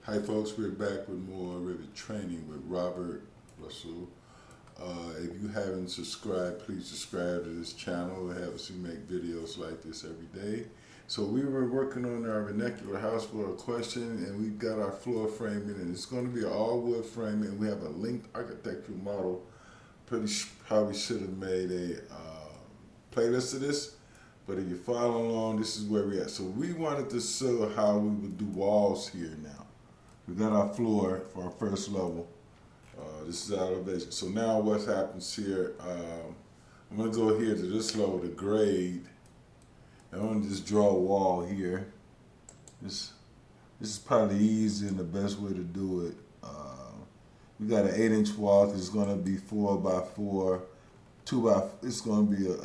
Hi folks, we're back with more Revit training with Robert Russell. If you haven't subscribed, please subscribe to this channel. It helps me make videos like this every day. So we were working on our vernacular house for a question, and we've got our floor framing, and it's going to be an all wood framing, and we have a linked architectural model. Probably should have made a playlist of this, but if you follow along, this is where we're at. So we wanted to show how we would do walls here now. We got our floor for our first level. This is our elevation. So now what happens here, I'm gonna go here to this level to grade. I'm gonna just draw a wall here. This is probably easy and the best way to do it. We got an 8-inch wall. It's gonna be 4 by 4, 2 by. It's gonna be a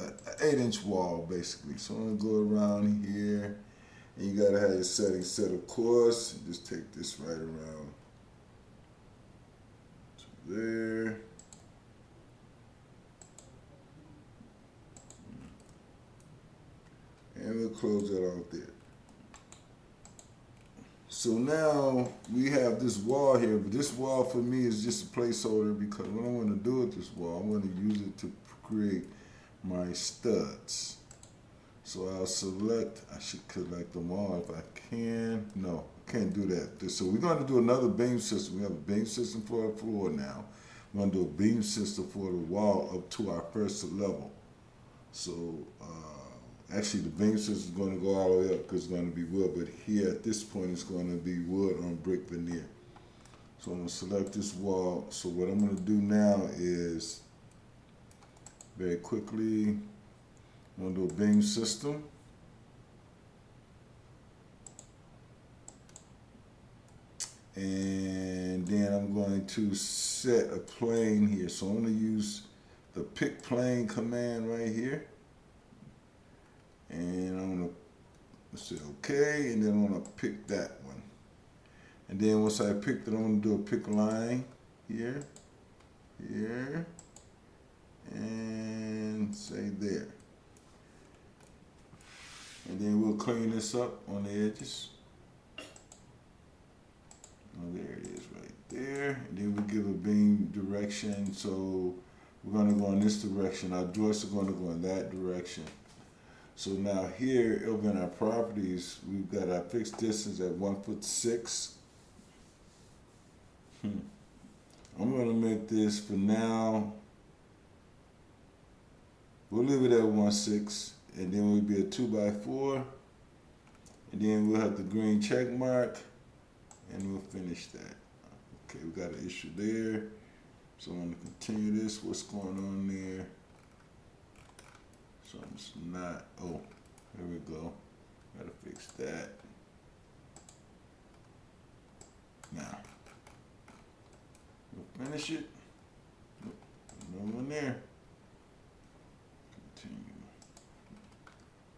8-inch wall basically. So I'm gonna go around here. And you gotta have your settings set, of course. Just take this right around to there. And we'll close that off there. So now we have this wall here, but this wall for me is just a placeholder because what I want to do with this wall, I want to use it to create my studs. So I'll select, I should select them all if I can. No, I can't do that. So we're going to do another beam system. We have a beam system for our floor now. We're going to do a beam system for the wall up to our first level. So actually the beam system is going to go all the way up because it's going to be wood, but here at this point it's going to be wood on brick veneer. So I'm going to select this wall. So what I'm going to do now is very quickly, I'm going to do a beam system. And then I'm going to set a plane here. So I'm going to use the pick plane command right here. And I'm going to say OK, and then I'm going to pick that one. And then once I picked it, I'm going to do a pick line here, here, and say there. And then we'll clean this up on the edges. Oh, there it is right there. And then we'll give a beam direction. So we're going to go in this direction. Our joists are going to go in that direction. So now here over in our properties, we've got our fixed distance at 1'6". I'm going to make this for now. We'll leave it at 1'6". And then we'll be a 2 by 4, and then we'll have the green check mark, and we'll finish that. Okay, we got an issue there, so I'm going to continue this. What's going on there? So it's not. Oh, here we go. Got to fix that. Now we'll finish it. No one there. Continue.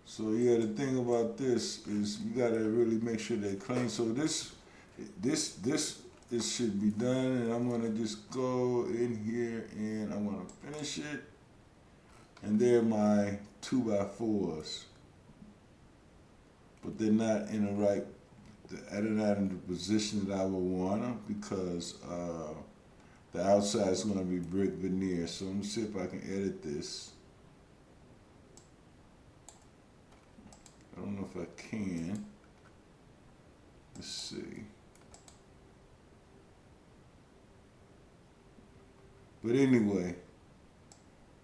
So yeah, the thing about this is you gotta really make sure they're clean. So this should be done, and I'm gonna just go in here and I'm gonna finish it. And they're my 2 by 4s, but they're not in the right. They're not in the position that I would want them because the outside is gonna be brick veneer. So I'm gonna see if I can edit this. I don't know if I can. Let's see. But anyway,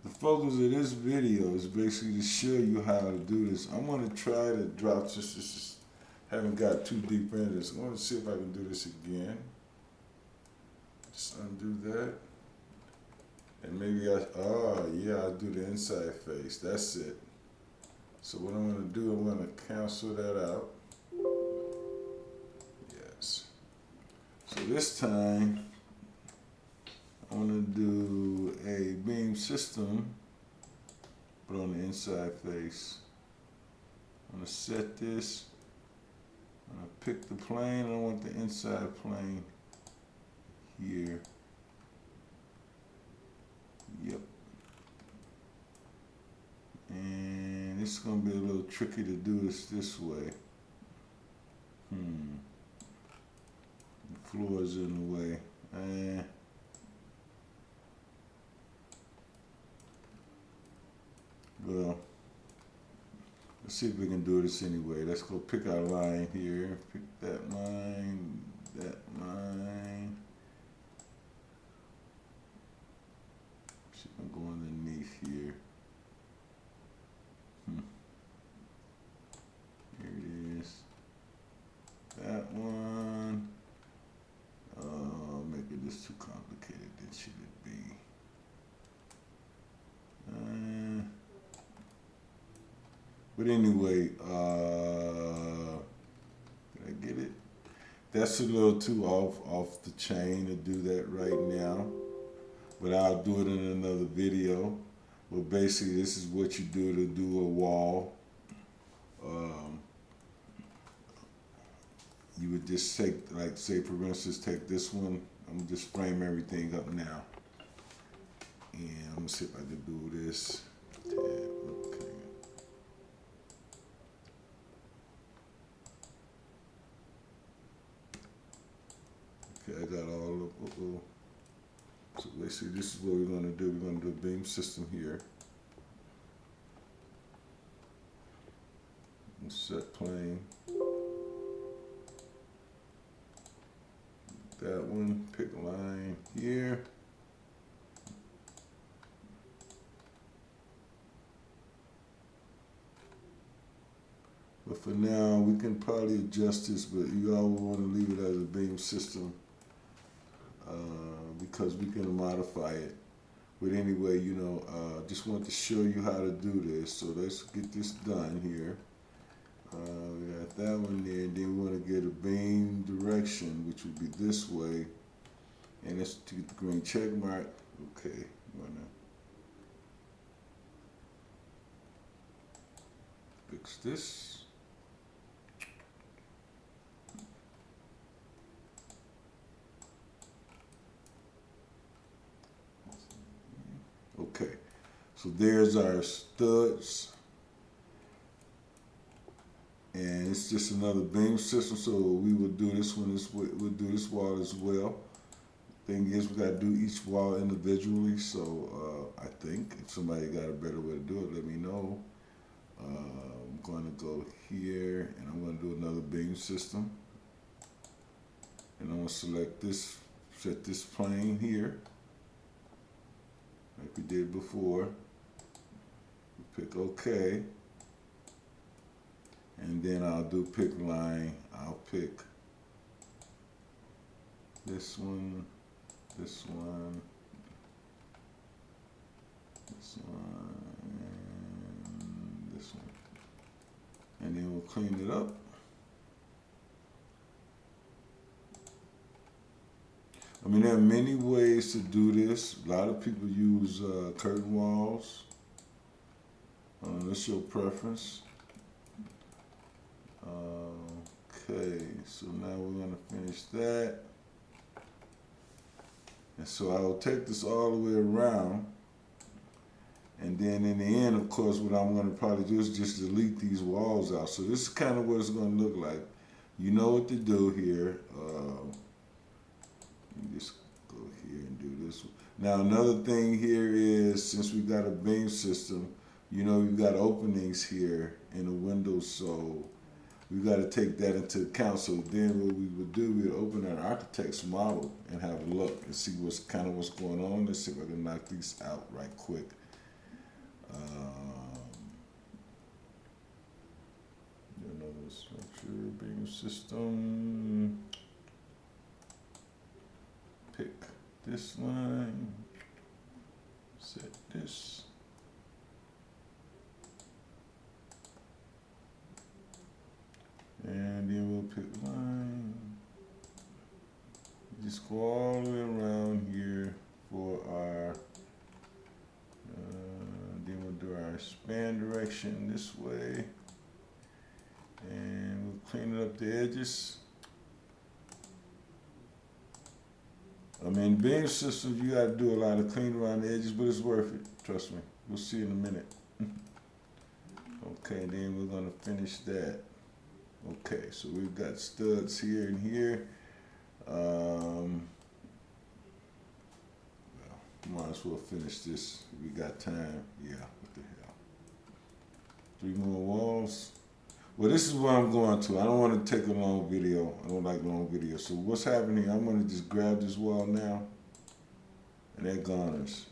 the focus of this video is basically to show you how to do this. I'm going to try to drop this. Haven't got too deep into this. I'm going to see if I can do this again. Just undo that. And maybe I'll do the inside face. That's it. So what I'm going to do, I'm going to cancel that out. Yes. So this time, I'm going to do a beam system, but on the inside face. I'm going to set this. I'm going to pick the plane. I want the inside plane here. Yep. And it's going to be a little tricky to do this way. floors in the way. Well, let's see if we can do this anyway. Let's go pick our line here. Pick that line, that line. See if I can go underneath here. Here it is. That one. Making this too complicated. Then should it be? But anyway, did I get it? That's a little too off the chain to do that right now. But I'll do it in another video. But basically, this is what you do to do a wall. You would just take, like, say for instance, take this one. I'm gonna just frame everything up now. And I'm gonna see if I can do this. Okay. Okay, I got all of, So basically this is what we're gonna do. We're gonna do a beam system here. And set plane. That one, pick line here. But for now, we can probably adjust this, but you all want to leave it as a beam system because we can modify it. But anyway, you know, just want to show you how to do this. So let's get this done here. We got that one there, and then we want to get a beam direction, which would be this way. And let's get the green check mark. Okay, I'm gonna fix this. Okay, so there's our studs. And it's just another beam system, so we will do this one. We'll do this wall as well. Thing is, we got to do each wall individually. So I think if somebody got a better way to do it, let me know. I'm going to go here, and I'm going to do another beam system. And I'm going to select this, set this plane here, like we did before. Pick OK. And then I'll do pick line. I'll pick this one, this one, this one, and this one. And then we'll clean it up. I mean, there are many ways to do this. A lot of people use curtain walls. That's your preference. Okay, so now we're going to finish that. And so I will take this all the way around. And then in the end, of course, what I'm going to probably do is just delete these walls out. So this is kind of what it's going to look like. You know what to do here. You just go here and do this one. Now another thing here is, since we got a beam system, you know, we've got openings here in the windows, so we got to take that into account. So then what we would do, we'd open our architect's model and have a look and see what's going on. Let's see if I can knock these out right quick. Another structure, beam system. Pick this line, set this. And then we'll pick line. Just go all the way around here for our, then we'll do our span direction this way. And we'll clean up the edges. I mean, beam systems, you got to do a lot of cleaning around the edges, but it's worth it. Trust me. We'll see in a minute. Okay, then we're going to finish that. Okay, so we've got studs here and here. as well finish this. We got time. Yeah, what the hell. 3 more walls. Well, this is where I'm going to. I don't want to take a long video. I don't like long videos. So what's happening, I'm going to just grab this wall now, and that goners.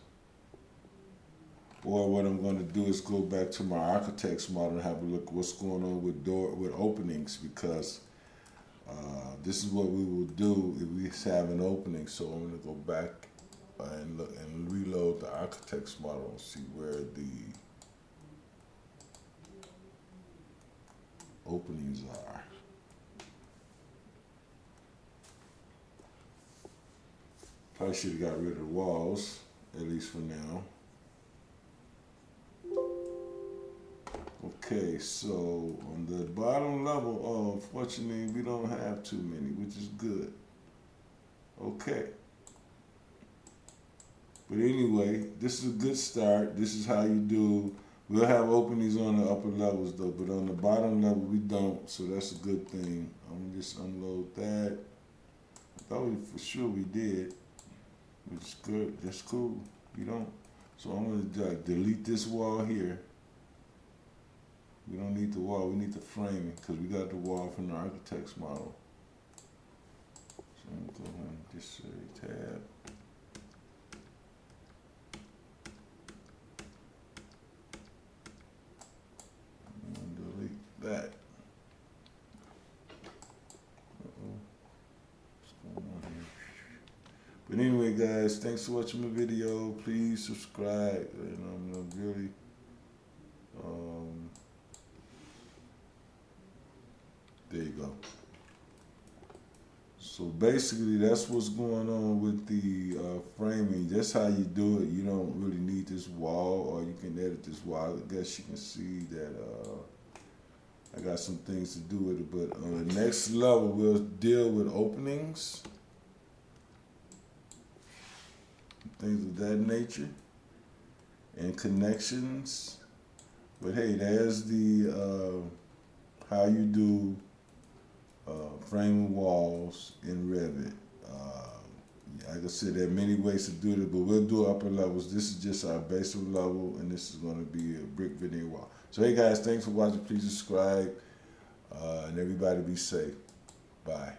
Or what I'm going to do is go back to my architect's model and have a look at what's going on with openings, because this is what we will do if we have an opening. So I'm going to go back and look and reload the architect's model and see where the openings are. Probably should have got rid of the walls, at least for now. Okay, so on the bottom level, fortunately, we don't have too many, which is good. Okay. But anyway, this is a good start. This is how you do. We'll have openings on the upper levels though, but on the bottom level we don't, so that's a good thing. I'm gonna just unload that. I thought for sure we did, which is good. That's cool. We don't. So I'm gonna delete this wall here. We don't need the wall, we need the framing, because we got the wall from the architect's model. So I'm gonna go ahead and just say tab. And delete that. What's going on here? But anyway, guys, thanks for watching my video. Please subscribe. And I'm gonna really there you go. So basically, that's what's going on with the framing. That's how you do it. You don't really need this wall, or you can edit this wall. I guess you can see that I got some things to do with it. But on the next level, we'll deal with openings, things of that nature, and connections. But hey, there's the how you do framing walls in Revit. Like I said, there are many ways to do it, but we'll do upper levels. This is just our basic level, and this is going to be a brick veneer wall. So hey guys, thanks for watching. Please subscribe, and everybody be safe. Bye.